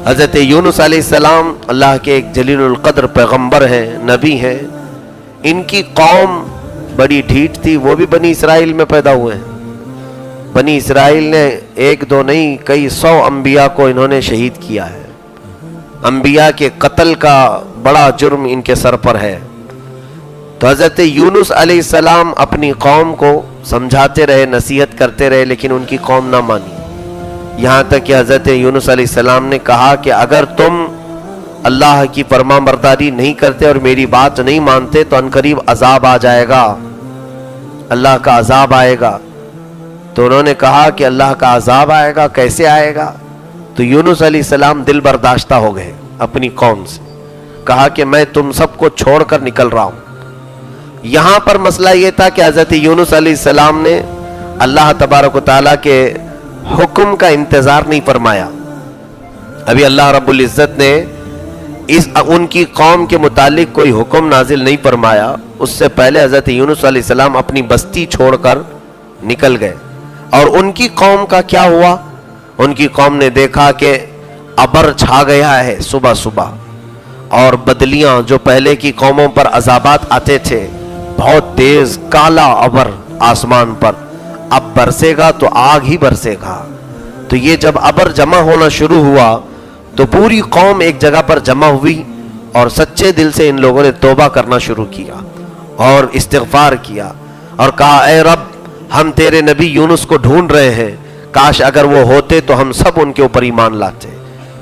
حضرت یونس علیہ السلام اللہ کے ایک جلیل القدر پیغمبر ہیں، نبی ہیں. ان کی قوم بڑی ڈھیٹ تھی، وہ بھی بنی اسرائیل میں پیدا ہوئے ہیں. بنی اسرائیل نے ایک دو نہیں کئی 100 انبیاء کو انہوں نے شہید کیا ہے. انبیاء کے قتل کا بڑا جرم ان کے سر پر ہے. تو حضرت یونس علیہ السلام اپنی قوم کو سمجھاتے رہے، نصیحت کرتے رہے، لیکن ان کی قوم نہ مانی. یہاں تک کہ حضرت یونس علیہ السلام نے کہا کہ اگر تم اللہ کی فرمان برداری نہیں کرتے اور میری بات نہیں مانتے تو عنقریب عذاب آ جائے گا، اللہ کا عذاب آئے گا. تو انہوں نے کہا کہ اللہ کا عذاب آئے گا، کیسے آئے گا؟ تو یونس علیہ السلام دل برداشتہ ہو گئے اپنی قوم سے، کہا کہ میں تم سب کو چھوڑ کر نکل رہا ہوں. یہاں پر مسئلہ یہ تھا کہ حضرت یونس علیہ السلام نے اللہ تبارک و تعالیٰ کے حکم کا انتظار نہیں فرمایا. ابھی اللہ رب العزت نے ان کی قوم کے متعلق کوئی حکم نازل نہیں فرمایا. اس سے پہلے حضرت یونس علیہ السلام اپنی بستی چھوڑ کر نکل گئے. اور ان کی قوم کا کیا ہوا؟ ان کی قوم نے دیکھا کہ ابر چھا گیا ہے صبح صبح، اور بدلیاں جو پہلے کی قوموں پر عذابات آتے تھے، بہت تیز کالا ابر آسمان پر، اب برسے گا تو آگ ہی برسے گا. تو یہ جب ابر جمع ہونا شروع ہوا تو پوری قوم ایک جگہ پر جمع ہوئی اور سچے دل سے ان لوگوں نے توبہ کرنا شروع کیا اور استغفار کیا اور کہا اے رب، ہم تیرے نبی یونس کو ڈھونڈ رہے ہیں، کاش اگر وہ ہوتے تو ہم سب ان کے اوپر ایمان لاتے.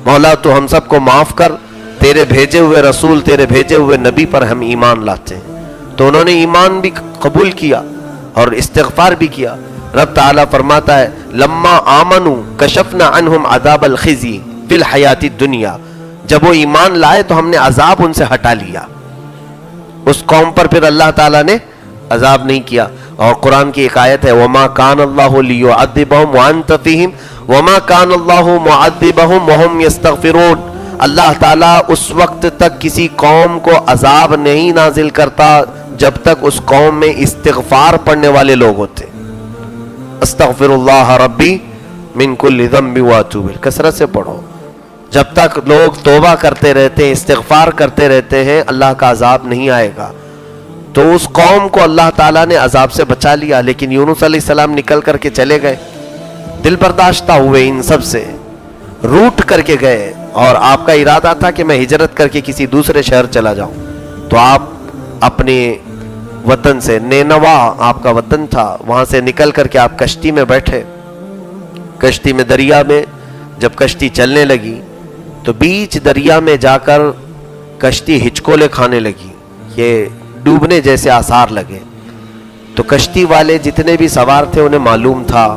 مولا تو ہم سب کو معاف کر، تیرے بھیجے ہوئے رسول، تیرے بھیجے ہوئے نبی پر ہم ایمان لاتے ہیں. تو انہوں نے ایمان بھی قبول کیا اور استغفار بھی کیا. رب تعالیٰ فرماتا ہے لما آمنوا کشفنا عنہم عذاب الخزی فی الحیات الدنیا، جب وہ ایمان لائے تو ہم نے عذاب ان سے ہٹا لیا. اس قوم پر پھر اللہ تعالیٰ نے عذاب نہیں کیا. اور قرآن کی ایک آیت ہے وما کان اللہ لیعذبہم وانت فیہم وما کان اللہ معذبہم وہم یستغفرون. اللہ تعالیٰ اس وقت تک کسی قوم کو عذاب نہیں نازل کرتا جب تک اس قوم میں استغفار پڑھنے والے لوگ ہوتے. استغفر اللہ ربی من کل ذنب واتوب، کثرت سے پڑھو. جب تک لوگ توبہ کرتے رہتے ہیں، استغفار کرتے رہتے ہیں، اللہ کا عذاب نہیں آئے گا. تو اس قوم کو اللہ تعالیٰ نے عذاب سے بچا لیا. لیکن یونس علیہ السلام نکل کر کے چلے گئے، دل برداشتہ ہوئے، ان سب سے روٹ کر کے گئے. اور آپ کا ارادہ تھا کہ میں ہجرت کر کے کسی دوسرے شہر چلا جاؤں. تو آپ اپنے وطن سے، نینوا آپ کا وطن تھا، وہاں سے نکل کر کے آپ کشتی میں بیٹھے. کشتی میں دریا میں جب کشتی چلنے لگی تو بیچ دریا میں جا کر کشتی ہچکولے کھانے لگی، یہ ڈوبنے جیسے آثار لگے. تو کشتی والے جتنے بھی سوار تھے انہیں معلوم تھا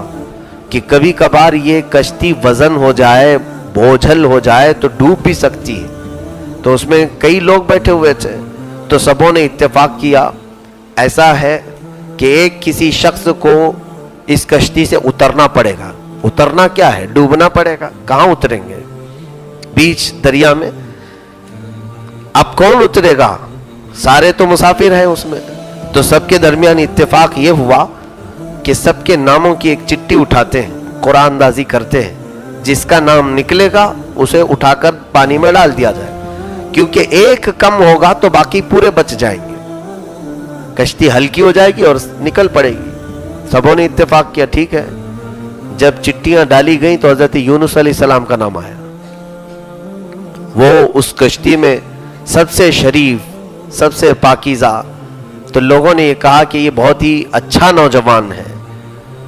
کہ کبھی کبھار یہ کشتی وزن ہو جائے، بوجھل ہو جائے تو ڈوب بھی سکتی ہے. تو اس میں کئی لوگ بیٹھے ہوئے تھے. تو سبوں نے اتفاق کیا ایسا ہے کہ ایک کسی شخص کو اس کشتی سے اترنا پڑے گا. اترنا کیا ہے؟ ڈوبنا پڑے گا. کہاں اتریں گے؟ بیچ دریا میں. اب کون اترے گا؟ سارے تو مسافر ہیں اس میں. تو سب کے درمیان اتفاق یہ ہوا کہ سب کے ناموں کی ایک چٹھی اٹھاتے ہیں، قرآن اندازی کرتے ہیں، جس کا نام نکلے گا اسے اٹھا کر پانی میں ڈال دیا جائے، کیونکہ ایک کم ہوگا تو باقی پورے بچ جائیں گے. کشتی ہلکی ہو جائے گی اور نکل پڑے گی. سبوں نے اتفاق کیا ٹھیک ہے. جب چٹیاں ڈالی گئیں تو حضرت یونس علیہ السلام کا نام آیا. وہ اس کشتی میں سب سے شریف، سب سے پاکیزہ. تو لوگوں نے یہ کہا کہ یہ بہت ہی اچھا نوجوان ہے،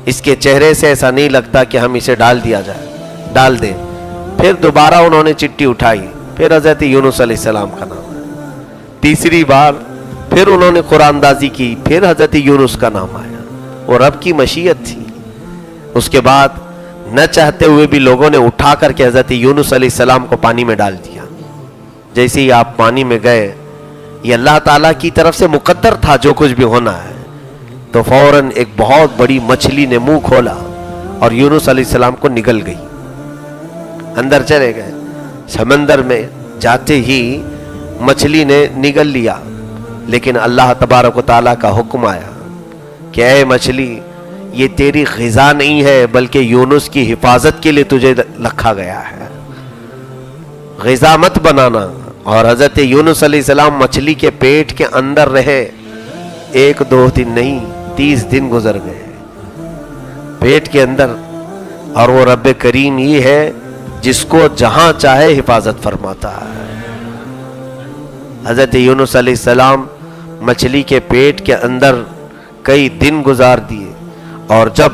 اس کے چہرے سے ایسا نہیں لگتا کہ ہم اسے ڈال دیں. پھر دوبارہ انہوں نے چٹھی اٹھائی، پھر حضرت یونس علیہ السلام کا نام آیا. تیسری بار پھر انہوں نے قرآن اندازی کی، پھر حضرت یونس کا نام آیا. وہ رب کی مشیت تھی. اس کے بعد نہ چاہتے ہوئے بھی لوگوں نے اٹھا کر کے حضرت یونس علیہ السلام کو پانی میں ڈال دیا. جیسے ہی آپ پانی میں گئے، یہ اللہ تعالیٰ کی طرف سے مقدر تھا جو کچھ بھی ہونا ہے. تو فوراً ایک بہت بڑی مچھلی نے منہ کھولا اور یونس علیہ السلام کو نگل گئی. اندر چلے گئے. سمندر میں جاتے ہی مچھلی نے نگل لیا. لیکن اللہ تبارک و تعالیٰ کا حکم آیا کہ اے مچھلی، یہ تیری غذا نہیں ہے بلکہ یونس کی حفاظت کے لیے تجھے رکھا گیا ہے. غذا مت بنانا. اور حضرت یونس علیہ السلام مچھلی کے پیٹ کے اندر رہے, 1-2 دن نہیں 30 دن گزر گئے پیٹ کے اندر. اور وہ رب کریم یہ ہے جس کو جہاں چاہے حفاظت فرماتا ہے. حضرت یونس علیہ السلام مچھلی کے پیٹ کے اندر کئی دن گزار دیے, اور جب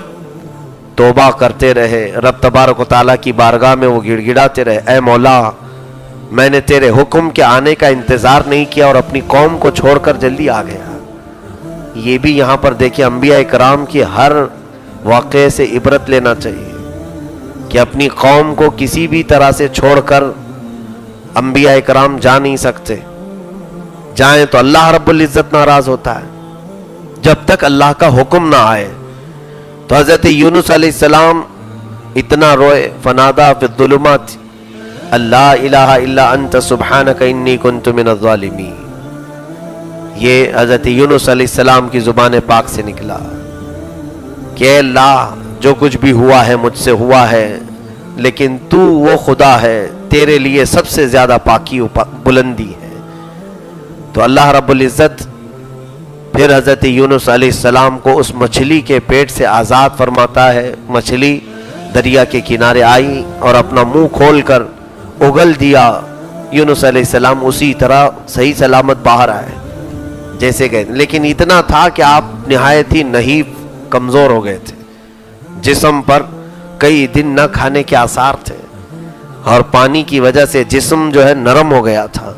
توبہ کرتے رہے رب تبارک و تعالیٰ کی بارگاہ میں وہ گڑ گڑاتے رہے, اے مولا میں نے تیرے حکم کے آنے کا انتظار نہیں کیا اور اپنی قوم کو چھوڑ کر جلدی آ گیا. یہ بھی یہاں پر دیکھیں انبیاء کرام کی ہر واقعے سے عبرت لینا چاہیے کہ اپنی قوم کو کسی بھی طرح سے چھوڑ کر انبیاء کرام جا نہیں سکتے. جائیں تو اللہ رب العزت ناراض ہوتا ہے جب تک اللہ کا حکم نہ آئے. تو حضرت یونس علیہ السلام اتنا روئے, فنادا فی الظلمات اللہ الہ الا انت سبحانک انی کنت من الظالمین. یہ حضرت یونس علیہ السلام کی زبان پاک سے نکلا کہ اے اللہ جو کچھ بھی ہوا ہے مجھ سے ہوا ہے, لیکن تو وہ خدا ہے تیرے لیے سب سے زیادہ پاکی بلندی ہے. تو اللہ رب العزت پھر حضرت یونس علیہ السلام کو اس مچھلی کے پیٹ سے آزاد فرماتا ہے. مچھلی دریا کے کنارے آئی اور اپنا منہ کھول کر اگل دیا. یونس علیہ السلام اسی طرح صحیح سلامت باہر آئے جیسے گئے, لیکن اتنا تھا کہ آپ نہایت ہی نحیف کمزور ہو گئے تھے, جسم پر کئی دن نہ کھانے کے آثار تھے اور پانی کی وجہ سے جسم جو ہے نرم ہو گیا تھا.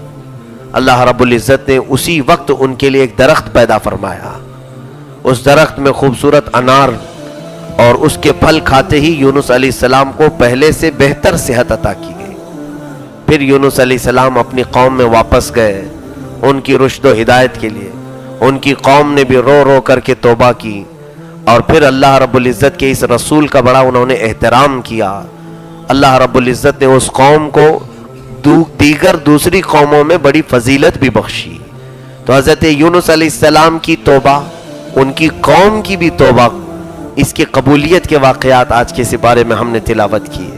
اللہ رب العزت نے اسی وقت ان کے لیے ایک درخت پیدا فرمایا. اس درخت میں خوبصورت انار, اور اس کے پھل کھاتے ہی یونس علیہ السلام کو پہلے سے بہتر صحت عطا کی گئی. پھر یونس علیہ السلام اپنی قوم میں واپس گئے ان کی رشد و ہدایت کے لیے. ان کی قوم نے بھی رو رو کر کے توبہ کی, اور پھر اللہ رب العزت کے اس رسول کا بڑا انہوں نے احترام کیا. اللہ رب العزت نے اس قوم کو دیگر دوسری قوموں میں بڑی فضیلت بھی بخشی. تو حضرت یونس علیہ السلام کی توبہ, ان کی قوم کی بھی توبہ, اس کی قبولیت کے واقعات آج کے سپارے میں ہم نے تلاوت کی.